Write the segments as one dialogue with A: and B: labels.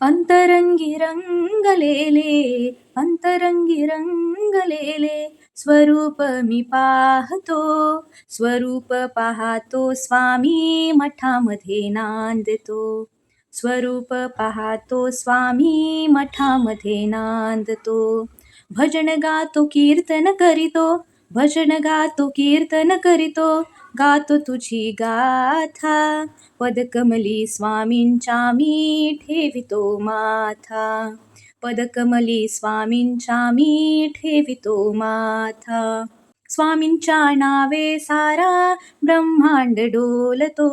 A: अंतरंगी रंगलेले, अंतरंगी रंगलेले, स्वरूप मी पाहतो, स्वरूप पाहतो स्वामी मठामध्ये नांदतो, स्वरूप पाहतो स्वामी मठामध्ये नांदतो. भजन गातो कीर्तन करीतो, भजन गातो कीर्तन करीतो, गातो तुझी गाथा, पदकमली स्वामींच्या मी ठेवितो माथा, पदकमली स्वामींच्या मी ठेवितो माथा. स्वामींच्या नावे सारा ब्रह्मांड डोलतो,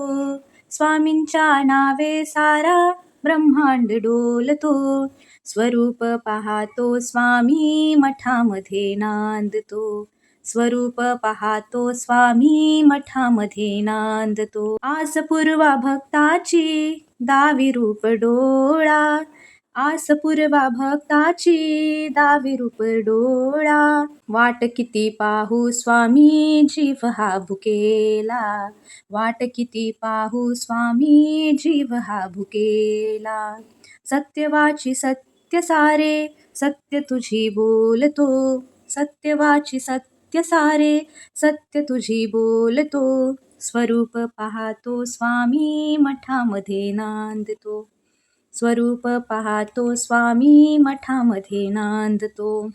A: स्वामींच्या नावे सारा ब्रह्मांड डोलतो, स्वरूप पाहतो स्वामी मठामध्ये नांदतो, स्वरूप पाहतो स्वामी मठामध्ये नांदतो. आस पूर्वा भक्ताची दावी रूप डोळा, आस पूर्वा भक्ताची दावी रूप डोळा, वाट किती पाहू स्वामी जीव हा भुकेला, वाट किती पाहू स्वामी जीव हा भुकेला. सत्यवाची सत्य सारे, सत्य तुझी बोलतो, सत्यवाची सत्य सारे, सत्य तुझी बोलतो, स्वरूप पाहतो स्वामी मठामध्ये नांदतो, स्वरूप पाहतो स्वामी मठामध्ये नांदतो.